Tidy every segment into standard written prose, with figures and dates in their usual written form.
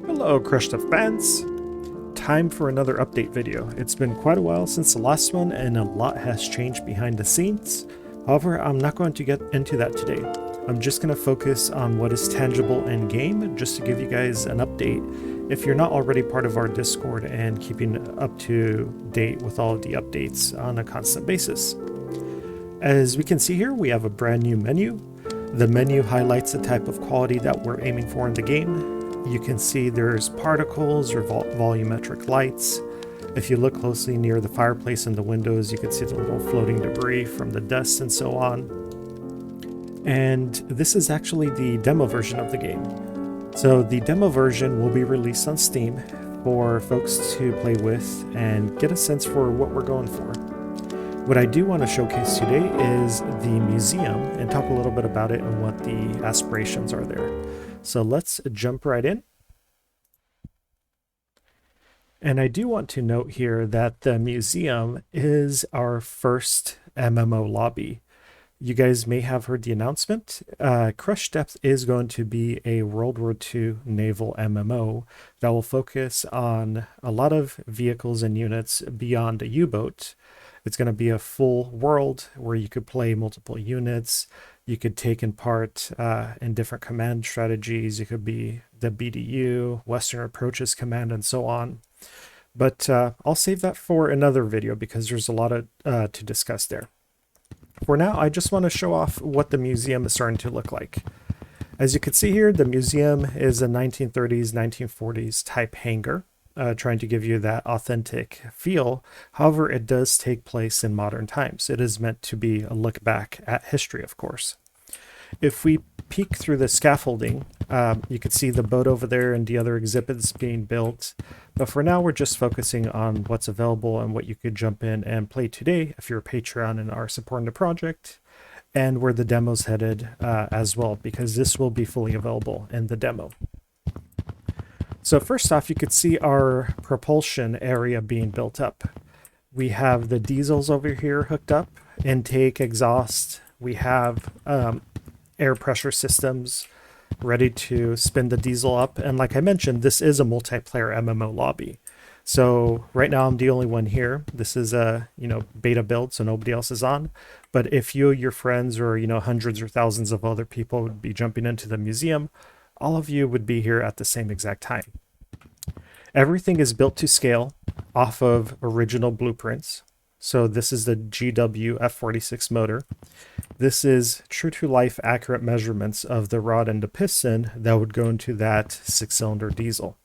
Hello, Crushed Up fans! Time for another update video. It's been quite a while since the last one and a lot has changed behind the scenes. However, I'm not going to get into that today. I'm just going to focus on what is tangible in game just to give you guys an update if you're not already part of our Discord and keeping up to date with all of the updates on a constant basis. As we can see here, we have a brand new menu. The menu highlights the type of quality that we're aiming for in the game. You can see there's particles or volumetric lights. If you look closely near the fireplace and the windows, you can see the little floating debris from the dust and so on. And this is actually the demo version of the game. So the demo version will be released on Steam for folks to play with and get a sense for what we're going for. What I do want to showcase today is the museum and talk a little bit about it and what the aspirations are there. So let's jump right in. And I do want to note here that the museum is our first MMO lobby. You guys may have heard the announcement. Crush Depth is going to be a World War II naval MMO that will focus on a lot of vehicles and units beyond a U-boat. It's going to be a full world where you could play multiple units. You could take in part in different command strategies. You could be the BDU, Western Approaches Command, and so on. But I'll save that for another video because there's a lot to discuss there. For now, I just want to show off what the museum is starting to look like. As you can see here, the museum is a 1930s, 1940s type hangar. Trying to give you that authentic feel. However, it does take place in modern times. It is meant to be a look back at history, of course. If we peek through the scaffolding, you can see the boat over there and the other exhibits being built. But for now, we're just focusing on what's available and what you could jump in and play today if you're a Patreon and are supporting the project, and where the demo's headed as well, because this will be fully available in the demo. So first off, you could see our propulsion area being built up. We have the diesels over here hooked up, intake, exhaust. We have air pressure systems ready to spin the diesel up. And like I mentioned, this is a multiplayer MMO lobby. So right now I'm the only one here. This is a beta build, so nobody else is on. But if you, your friends, or hundreds or thousands of other people would be jumping into the museum, all of you would be here at the same exact time. Everything is built to scale off of original blueprints. So this is the GW F46 motor. This is true to life accurate measurements of the rod and the piston that would go into that 6-cylinder diesel.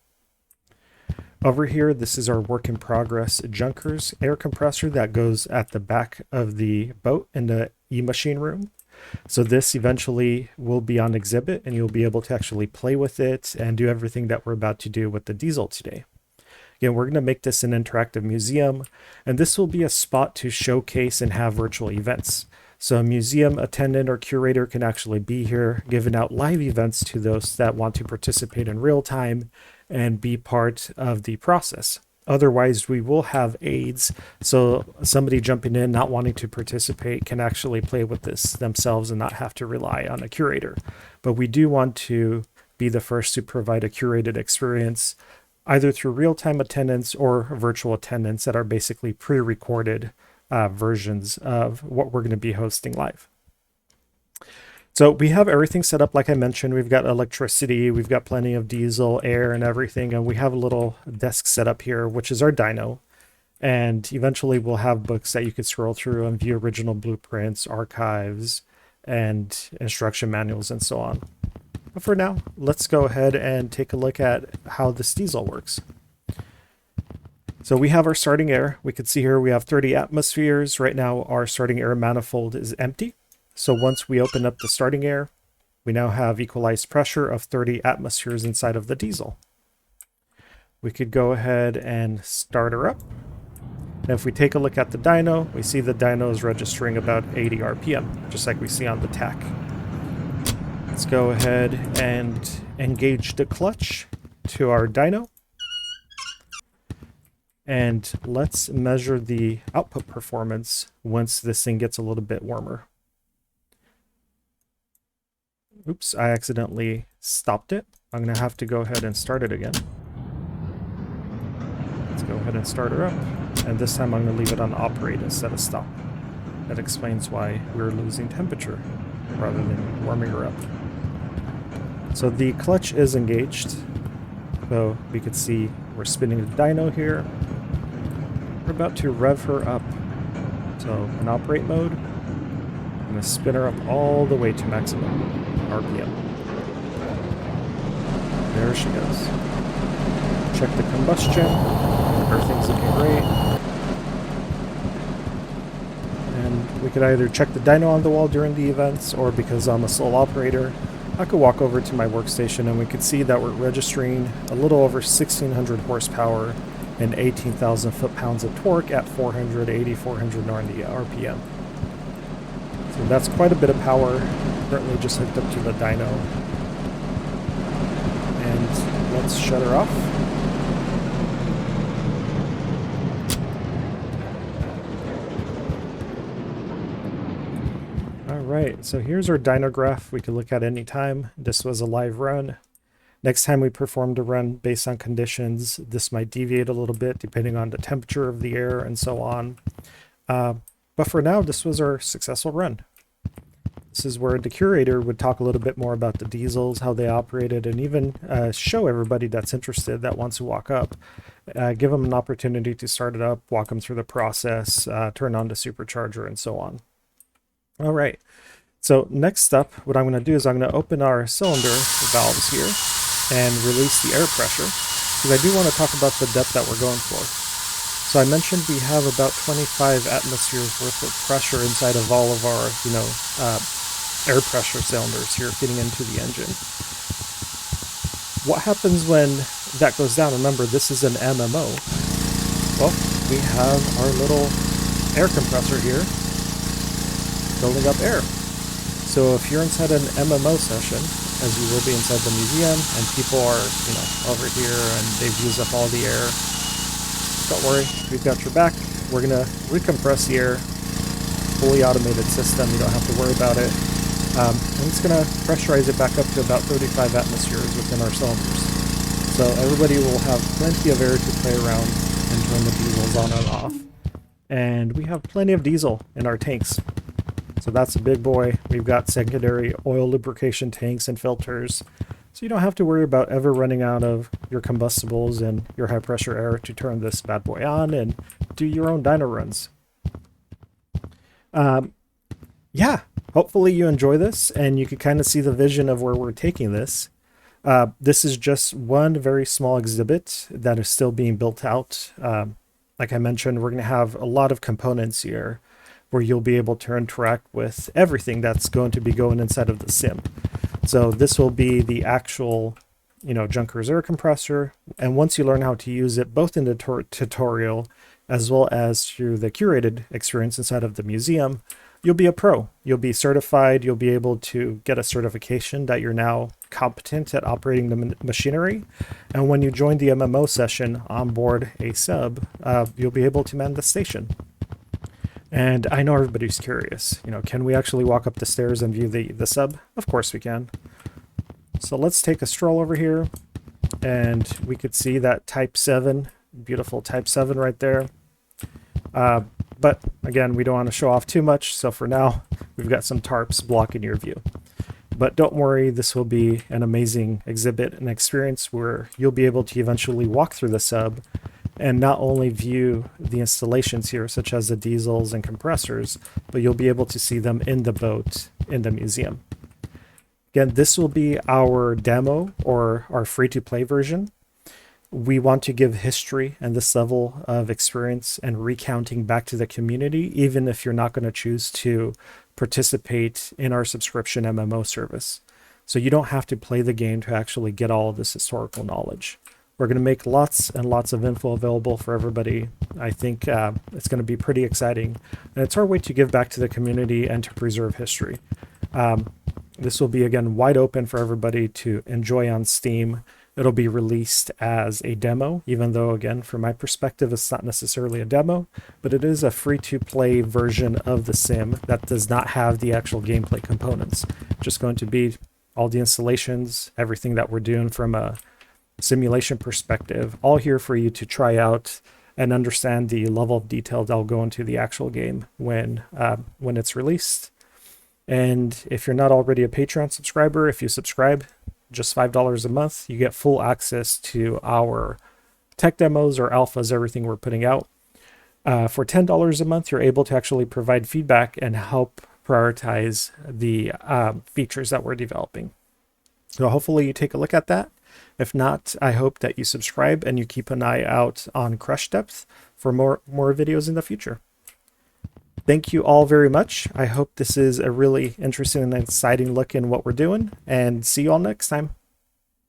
Over here, this is our work in progress Junkers air compressor that goes at the back of the boat in the e-machine room. So this eventually will be on exhibit and you'll be able to actually play with it and do everything that we're about to do with the diesel today. Again, we're going to make this an interactive museum, and this will be a spot to showcase and have virtual events. So a museum attendant or curator can actually be here, giving out live events to those that want to participate in real time and be part of the process. Otherwise, we will have aids, so somebody jumping in, not wanting to participate, can actually play with this themselves and not have to rely on a curator. But we do want to be the first to provide a curated experience, either through real-time attendance or virtual attendance that are basically pre-recorded versions of what we're going to be hosting live. So we have everything set up, like I mentioned. We've got electricity, we've got plenty of diesel, air, and everything. And we have a little desk set up here, which is our dyno. And eventually we'll have books that you could scroll through and view original blueprints, archives, and instruction manuals, and so on. But for now, let's go ahead and take a look at how this diesel works. So we have our starting air. We can see here we have 30 atmospheres. Right now our starting air manifold is empty. So once we open up the starting air, we now have equalized pressure of 30 atmospheres inside of the diesel. We could go ahead and start her up. And if we take a look at the dyno, we see the dyno is registering about 80 RPM, just like we see on the TAC. Let's go ahead and engage the clutch to our dyno. And let's measure the output performance once this thing gets a little bit warmer. Oops, I accidentally stopped it. I'm going to have to go ahead and start it again. Let's go ahead and start her up. And this time I'm going to leave it on operate instead of stop. That explains why we're losing temperature rather than warming her up. So the clutch is engaged. So we could see we're spinning the dyno here. We're about to rev her up. So in operate mode, I'm going to spin her up all the way to maximum RPM. There she goes. Check the combustion. Everything's looking great. And we could either check the dyno on the wall during the events, or because I'm a sole operator, I could walk over to my workstation and we could see that we're registering a little over 1,600 horsepower and 18,000 foot-pounds of torque at 480, 490 RPM. So that's quite a bit of power. Currently just hooked up to the dyno. And let's shut her off. Alright, so here's our dyno graph we could look at any time. This was a live run. Next time we performed a run based on conditions, this might deviate a little bit depending on the temperature of the air and so on. But for now, this was our successful run. This is where the curator would talk a little bit more about the diesels, how they operated, and even show everybody that's interested, that wants to walk up, give them an opportunity to start it up, walk them through the process, turn on the supercharger, and so on. All right, so next up, what I'm going to do is I'm going to open our cylinder valves here and release the air pressure, because I do want to talk about the depth that we're going for. So I mentioned we have about 25 atmospheres worth of pressure inside of all of our, air pressure cylinders here feeding into the engine. What happens when that goes down? Remember, this is an MMO. Well, we have our little air compressor here building up air. So if you're inside an MMO session, as you will be inside the museum, and people are, over here and they've used up all the air, don't worry, we've got your back. We're going to recompress the air. Fully automated system, you don't have to worry about it. And it's going to pressurize it back up to about 35 atmospheres within our cylinders. So everybody will have plenty of air to play around and turn the diesels on and off. And we have plenty of diesel in our tanks. So that's a big boy. We've got secondary oil lubrication tanks and filters. So you don't have to worry about ever running out of your combustibles and your high pressure air to turn this bad boy on and do your own dyno runs. Yeah, hopefully you enjoy this and you can kind of see the vision of where we're taking this. This is just one very small exhibit that is still being built out. Like I mentioned, we're going to have a lot of components here where you'll be able to interact with everything that's going to be going inside of the sim. So this will be the actual, Junkers air compressor. And once you learn how to use it, both in the tutorial as well as through the curated experience inside of the museum, you'll be a pro. You'll be certified. You'll be able to get a certification that you're now competent at operating the machinery. And when you join the MMO session on board a sub, you'll be able to man the station. And I know everybody's curious, can we actually walk up the stairs and view the sub? Of course we can. So let's take a stroll over here, and we could see that Type 7, beautiful Type 7 right there. But again, we don't want to show off too much, so for now, we've got some tarps blocking your view. But don't worry, this will be an amazing exhibit and experience where you'll be able to eventually walk through the sub and not only view the installations here, such as the diesels and compressors, but you'll be able to see them in the boat in the museum. Again, this will be our demo or our free-to-play version. We want to give history and this level of experience and recounting back to the community, even if you're not going to choose to participate in our subscription MMO service. So you don't have to play the game to actually get all of this historical knowledge. We're going to make lots and lots of info available for everybody. I think it's going to be pretty exciting. And it's our way to give back to the community and to preserve history. This will be, again, wide open for everybody to enjoy on Steam. It'll be released as a demo, even though, again, from my perspective, it's not necessarily a demo, but it is a free-to-play version of the sim that does not have the actual gameplay components. Just going to be all the installations, everything that we're doing from a simulation perspective, all here for you to try out and understand the level of detail that'll go into the actual game when it's released. And if you're not already a Patreon subscriber, if you subscribe just $5 a month, you get full access to our tech demos or alphas, everything we're putting out. For $10 a month, you're able to actually provide feedback and help prioritize the features that we're developing. So hopefully you take a look at that. If not, I hope that you subscribe and you keep an eye out on Crush Depth for more videos in the future. Thank you all very much. I hope this is a really interesting and exciting look in what we're doing, and see you all next time.